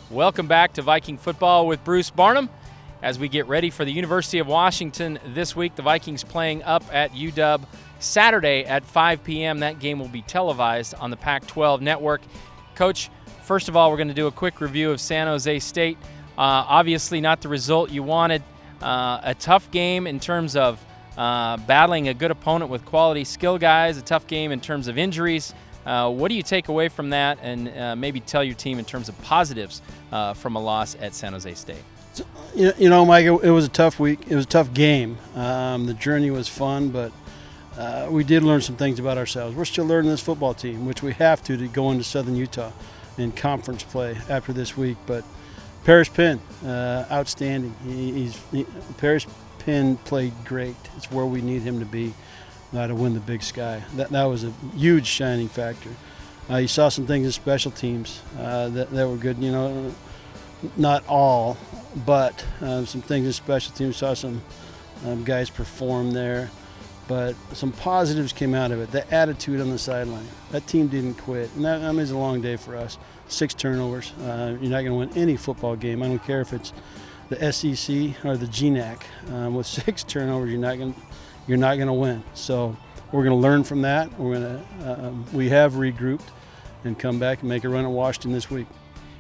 Welcome back to Viking Football with Bruce Barnum. As we get ready for the University of Washington this week, the Vikings playing up at UW Saturday at 5 p.m. That game will be televised on the Pac-12 network. Coach, first of all, we're going to do a quick review of San Jose State. Obviously not the result you wanted. A tough game in terms of battling a good opponent with quality skill guys, a tough game in terms of injuries. What do you take away from that, and maybe tell your team in terms of positives from a loss at San Jose State? You know, Mike, it was a tough week. It was a tough game. The journey was fun, but we did learn some things about ourselves. We're still learning this football team, which we have to go into Southern Utah in conference play after this week. But Paris Penn, outstanding. Paris Penn played great. It's where we need him to be to win the Big Sky. That was a huge shining factor. You saw some things in special teams that were good. You know, not all, but some things in special teams. Saw some guys perform there, but some positives came out of it. The attitude on the sideline. That team didn't quit, and that means a long day for us. 6 turnovers. You're not going to win any football game. I don't care if it's the SEC or the GNAC. With 6 turnovers, you're not going to win. So we're going to learn from that. We have regrouped and come back and make a run at Washington this week.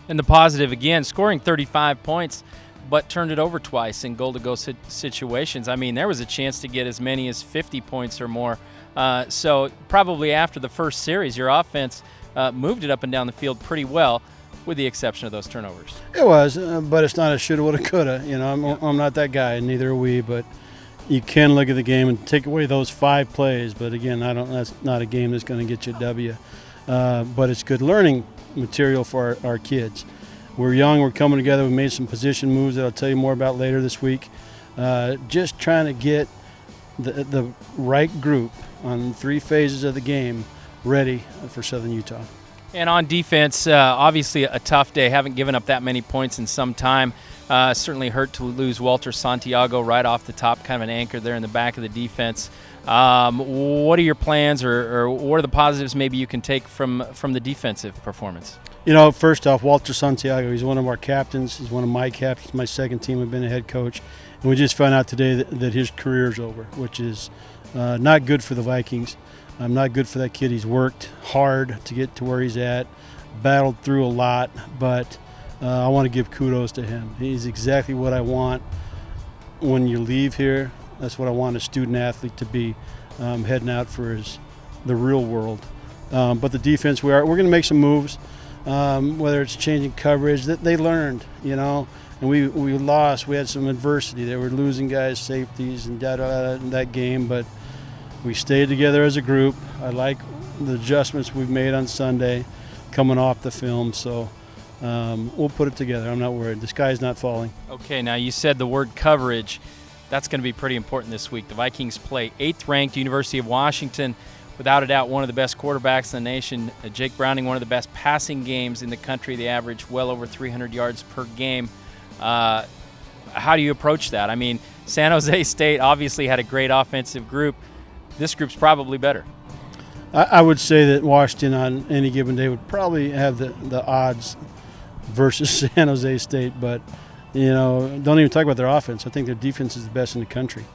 And the positive, again, scoring 35 points, but turned it over twice in goal-to-go situations. I mean, there was a chance to get as many as 50 points or more. So probably after the first series, your offense moved it up and down the field pretty well, with the exception of those turnovers. It was, but it's not a shoulda, woulda, coulda. You know, I'm not that guy, and neither are we. But you can look at the game and take away those 5 plays. But again, that's not a game that's going to get you a W. But it's good learning material for our kids. We're young, we're coming together, we made some position moves that I'll tell you more about later this week. Just trying to get the right group on 3 phases of the game ready for Southern Utah. And on defense, obviously a tough day. Haven't given up that many points in some time. Certainly hurt to lose Walter Santiago right off the top, kind of an anchor there in the back of the defense. What are your plans, or what are the positives maybe you can take from the defensive performance? You know, first off, Walter Santiago, he's one of our captains. He's one of my captains, my second team. I've been a head coach. And we just found out today that his career's over, which is not good for the Vikings. Not good for that kid. He's worked hard to get to where he's at, battled through a lot, but I want to give kudos to him. He's exactly what I want when you leave here. That's what I want a student athlete to be, heading out for the real world. But the defense, we're going to make some moves, whether it's changing coverage. That they learned, you know, and we lost. We had some adversity. They were losing guys, safeties, and in that game, but we stayed together as a group. I like the adjustments we've made on Sunday, coming off the film. So we'll put it together. I'm not worried. The sky's not falling. Okay, now you said the word coverage. That's going to be pretty important this week. The Vikings play 8th-ranked University of Washington, without a doubt one of the best quarterbacks in the nation. Jake Browning, one of the best passing games in the country. They average well over 300 yards per game. How do you approach that? I mean, San Jose State obviously had a great offensive group. This group's probably better. I would say that Washington on any given day would probably have the odds versus San Jose State, but you know, don't even talk about their offense. I think their defense is the best in the country.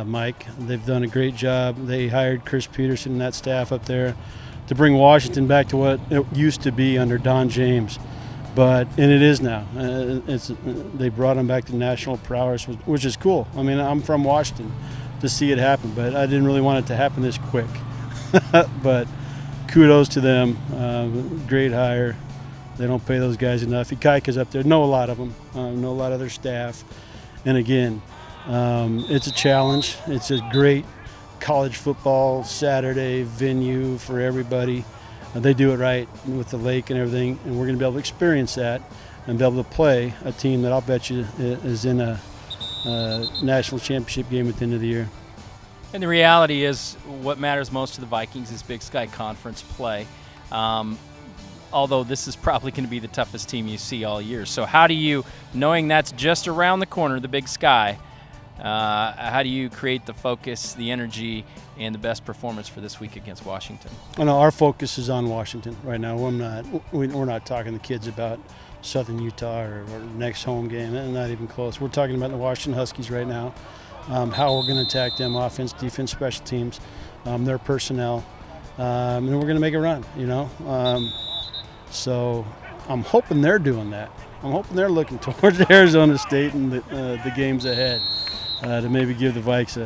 Mike, they've done a great job. They hired Chris Peterson and that staff up there to bring Washington back to what it used to be under Don James, and it is now. They brought him back to national prowess, which is cool. I mean, I'm from Washington to see it happen, but I didn't really want it to happen this quick. But kudos to them. Great hire. They don't pay those guys enough. Ikaika's up there. Know a lot of them. Know a lot of their staff. And again, it's a challenge. It's a great college football Saturday venue for everybody. They do it right with the lake and everything, and we're going to be able to experience that and be able to play a team that I'll bet you is in a national championship game at the end of the year. And the reality is what matters most to the Vikings is Big Sky Conference play. Although this is probably going to be the toughest team you see all year. So how do you, knowing that's just around the corner, the Big Sky, how do you create the focus, the energy, and the best performance for this week against Washington? Well, no, our focus is on Washington right now. We're not talking to kids about Southern Utah or next home game. Not even close. We're talking about the Washington Huskies right now, how we're going to attack them, offense, defense, special teams, their personnel, and we're going to make a run, So I'm hoping they're doing that. I'm hoping they're looking towards Arizona State and the games ahead to maybe give the Vikes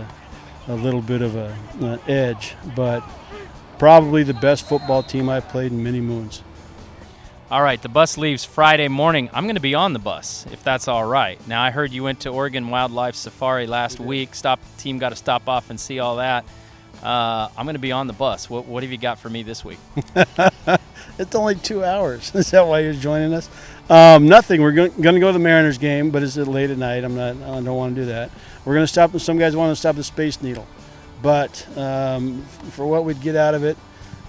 a little bit of an edge. But probably the best football team I've played in many moons. All right, the bus leaves Friday morning. I'm going to be on the bus, if that's all right. Now, I heard you went to Oregon Wildlife Safari last week. Team got to stop off and see all that. I'm going to be on the bus. What have you got for me this week? It's only 2 hours. Is that why you're joining us? Nothing. We're going to go to the Mariners game, but it's late at night. I don't want to do that. We're going to stop. Some guys want to stop the Space Needle, but for what we'd get out of it,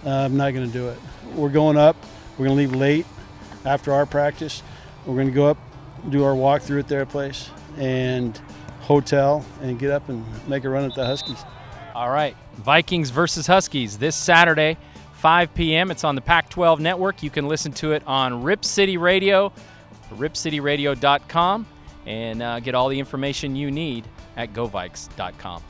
I'm not going to do it. We're going up. We're going to leave late after our practice. We're going to go up, do our walkthrough at their place, and hotel, and get up and make a run at the Huskies. All right, Vikings versus Huskies this Saturday, 5 p.m. It's on the Pac-12 Network. You can listen to it on Rip City Radio, ripcityradio.com, and get all the information you need at govikes.com.